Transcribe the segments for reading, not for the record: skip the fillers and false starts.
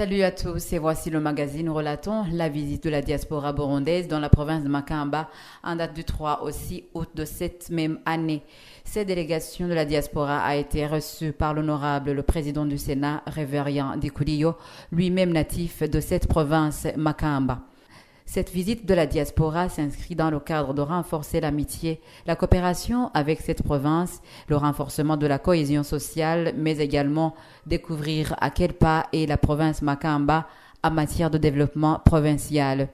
Salut à tous et voici le magazine où relatons la visite de la diaspora burundaise dans la province de Makamba en date du 3 au 6 août de cette même année. Cette délégation de la diaspora a été reçue par l'honorable le président du Sénat, Révérend Dikuliyo, lui-même natif de cette province Makamba. Cette visite de la diaspora s'inscrit dans le cadre de renforcer l'amitié, la coopération avec cette province, le renforcement de la cohésion sociale, mais également découvrir à quel pas est la province Makamba en matière de développement provincial.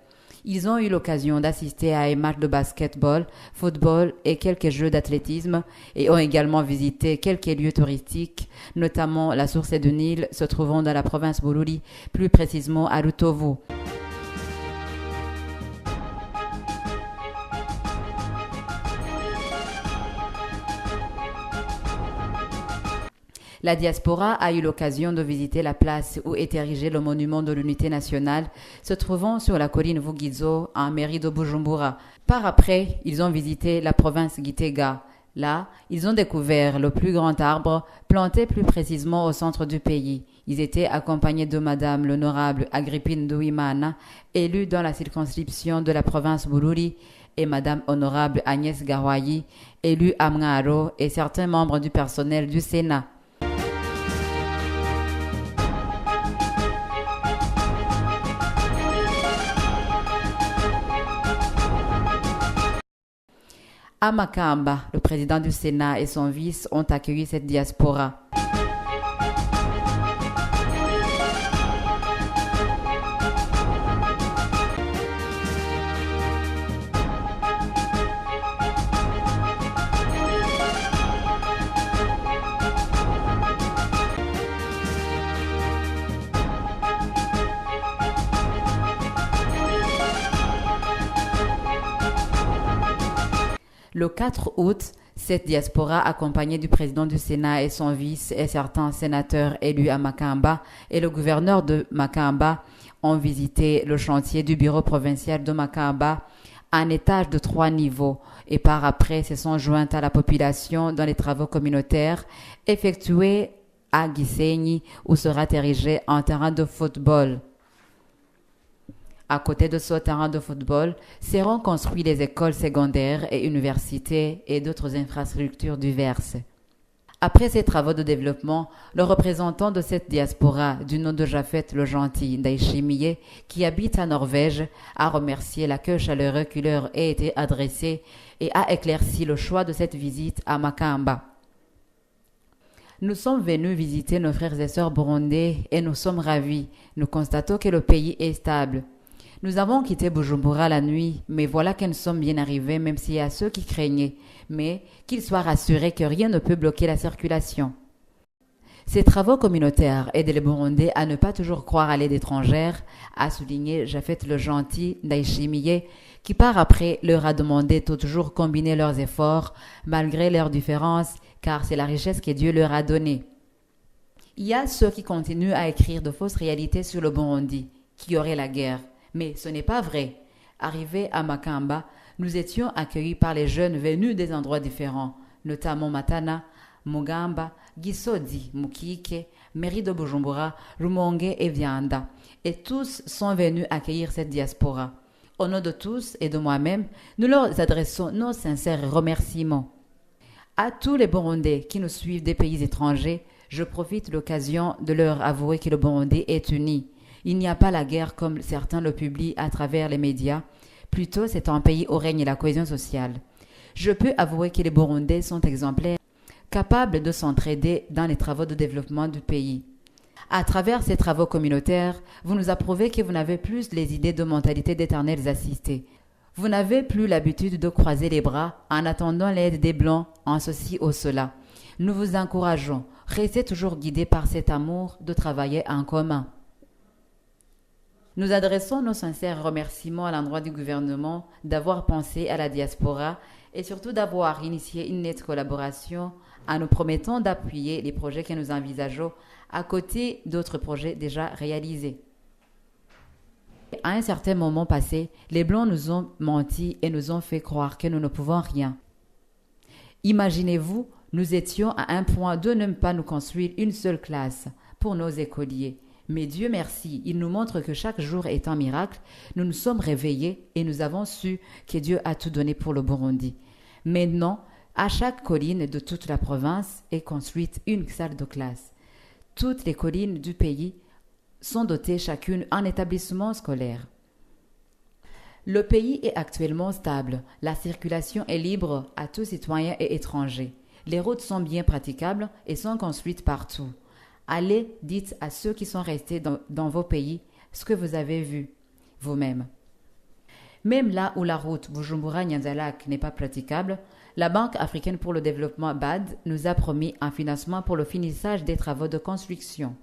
Ils ont eu l'occasion d'assister à un match de basketball, football et quelques jeux d'athlétisme et ont également visité quelques lieux touristiques, notamment la source du Nil se trouvant dans la province Bururi, plus précisément à Rutovu. La diaspora a eu l'occasion de visiter la place où est érigé le monument de l'unité nationale, se trouvant sur la colline Vugizo, en mairie de Bujumbura. Par après, ils ont visité la province Gitega. Là, ils ont découvert le plus grand arbre, planté plus précisément au centre du pays. Ils étaient accompagnés de Madame l'honorable Agrippine Douimana, élue dans la circonscription de la province Bururi, et Madame honorable Agnès Gawayi, élue à Mngaro, et certains membres du personnel du Sénat. À Makamba, le président du Sénat et son vice ont accueilli cette diaspora. Le 4 août, cette diaspora, accompagnée du président du Sénat et son vice et certains sénateurs élus à Makamba et le gouverneur de Makamba, ont visité le chantier du bureau provincial de Makamba, un étage de 3 niveaux, et par après se sont joints à la population dans les travaux communautaires effectués à Gisenyi, où sera érigé un terrain de football. À côté de ce terrain de football, seront construites les écoles secondaires et universités et d'autres infrastructures diverses. Après ces travaux de développement, le représentant de cette diaspora, du nom de Japhet le Gentil Ndaishimiye, qui habite en Norvège, a remercié l'accueil chaleureux qui leur a été adressé et a éclairci le choix de cette visite à Makamba. Nous sommes venus visiter nos frères et sœurs burundais et nous sommes ravis. Nous constatons que le pays est stable. Nous avons quitté Bujumbura la nuit, mais voilà que nous sommes bien arrivés, même s'il y a ceux qui craignaient, mais qu'ils soient rassurés que rien ne peut bloquer la circulation. Ces travaux communautaires aident les Burundais à ne pas toujours croire à l'aide étrangère, a souligné Japhet le Gentil Ndaishimiye, qui par après leur a demandé de toujours combiner leurs efforts, malgré leurs différences, car c'est la richesse que Dieu leur a donnée. Il y a ceux qui continuent à écrire de fausses réalités sur le Burundi, qu'il y aurait la guerre. Mais ce n'est pas vrai. Arrivés à Makamba, nous étions accueillis par les jeunes venus des endroits différents, notamment Matana, Mugamba, Gisodi, Mukike, mairie de Bujumbura, Rumonge et Vianda. Et tous sont venus accueillir cette diaspora. Au nom de tous et de moi-même, nous leur adressons nos sincères remerciements. À tous les Burundais qui nous suivent des pays étrangers, je profite de l'occasion de leur avouer que le Burundi est uni. Il n'y a pas la guerre comme certains le publient à travers les médias. Plutôt, c'est un pays où règne la cohésion sociale. Je peux avouer que les Burundais sont exemplaires, capables de s'entraider dans les travaux de développement du pays. À travers ces travaux communautaires, vous nous approuvez que vous n'avez plus les idées de mentalité d'éternels assistés. Vous n'avez plus l'habitude de croiser les bras en attendant l'aide des Blancs en ceci ou cela. Nous vous encourageons. Restez toujours guidés par cet amour de travailler en commun. Nous adressons nos sincères remerciements à l'endroit du gouvernement d'avoir pensé à la diaspora et surtout d'avoir initié une nette collaboration en nous promettant d'appuyer les projets que nous envisageons à côté d'autres projets déjà réalisés. À un certain moment passé, les Blancs nous ont menti et nous ont fait croire que nous ne pouvons rien. Imaginez-vous, nous étions à un point de ne pas nous construire une seule classe pour nos écoliers. Mais Dieu merci, il nous montre que chaque jour est un miracle. Nous nous sommes réveillés et nous avons su que Dieu a tout donné pour le Burundi. Maintenant, à chaque colline de toute la province est construite une salle de classe. Toutes les collines du pays sont dotées chacune d'un établissement scolaire. Le pays est actuellement stable. La circulation est libre à tous citoyens et étrangers. Les routes sont bien praticables et sont construites partout. Allez, dites à ceux qui sont restés dans vos pays ce que vous avez vu vous-même. Même là où la route Bujumbura-Nyanza-Lac n'est pas praticable, la Banque africaine pour le développement BAD nous a promis un financement pour le finissage des travaux de construction.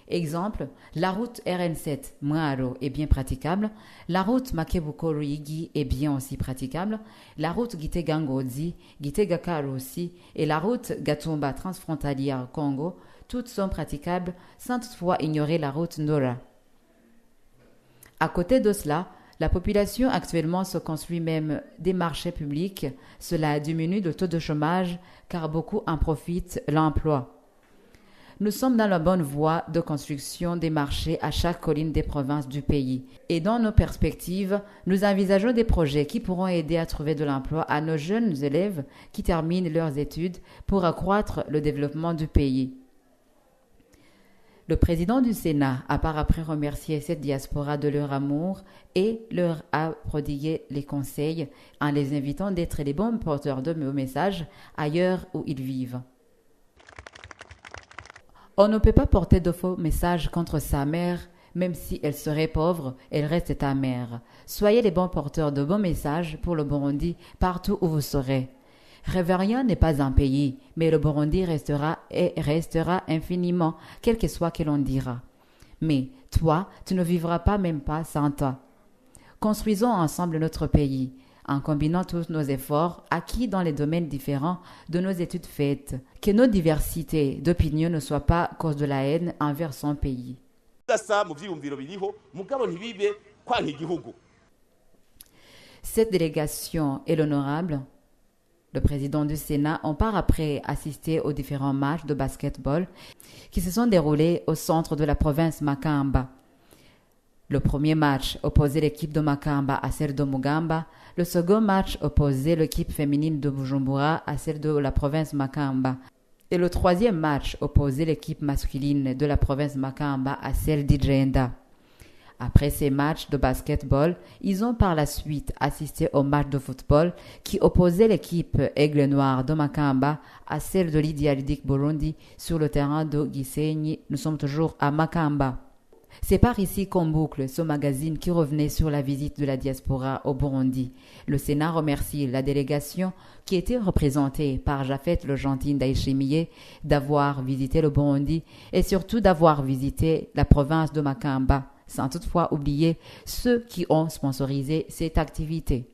Exemple, la route RN7 Mwaro est bien praticable, la route Makebuko-Ruigi est bien aussi praticable, la route Gitega-Ngozi, Gitega-Karusi et la route Gatumba transfrontalière Congo, toutes sont praticables sans toutefois ignorer la route Nora. À côté de cela, la population actuellement se construit même des marchés publics. Cela diminue le taux de chômage car beaucoup en profitent l'emploi. Nous sommes dans la bonne voie de construction des marchés à chaque colline des provinces du pays. Et dans nos perspectives, nous envisageons des projets qui pourront aider à trouver de l'emploi à nos jeunes élèves qui terminent leurs études pour accroître le développement du pays. Le président du Sénat a par après remercié cette diaspora de leur amour et leur a prodigué les conseils en les invitant d'être les bons porteurs de nos messages ailleurs où ils vivent. On ne peut pas porter de faux messages contre sa mère, même si elle serait pauvre, elle reste ta mère. Soyez les bons porteurs de bons messages pour le Burundi partout où vous serez. Révérien n'est pas un pays, mais le Burundi restera et restera infiniment, quel que soit que l'on dira. Mais toi, tu ne vivras pas même pas sans toi. Construisons ensemble notre pays, en combinant tous nos efforts acquis dans les domaines différents de nos études faites. Que nos diversités d'opinion ne soient pas cause de la haine envers son pays. Cette délégation et l'honorable le président du Sénat ont par après assisté aux différents matchs de basketball qui se sont déroulés au centre de la province Makamba. Le premier match opposait l'équipe de Makamba à celle de Mugamba. Le second match opposait l'équipe féminine de Bujumbura à celle de la province Makamba. Et le troisième match opposait l'équipe masculine de la province Makamba à celle d'Idjenda. Après ces matchs de basketball, ils ont par la suite assisté au match de football qui opposait l'équipe Aigle Noir de Makamba à celle de l'Idialidic Burundi sur le terrain de Gisenyi. Nous sommes toujours à Makamba. C'est par ici qu'on boucle ce magazine qui revenait sur la visite de la diaspora au Burundi. Le Sénat remercie la délégation qui était représentée par Japhet Le Gentil Ndayishimiye d'avoir visité le Burundi et surtout d'avoir visité la province de Makamba, sans toutefois oublier ceux qui ont sponsorisé cette activité.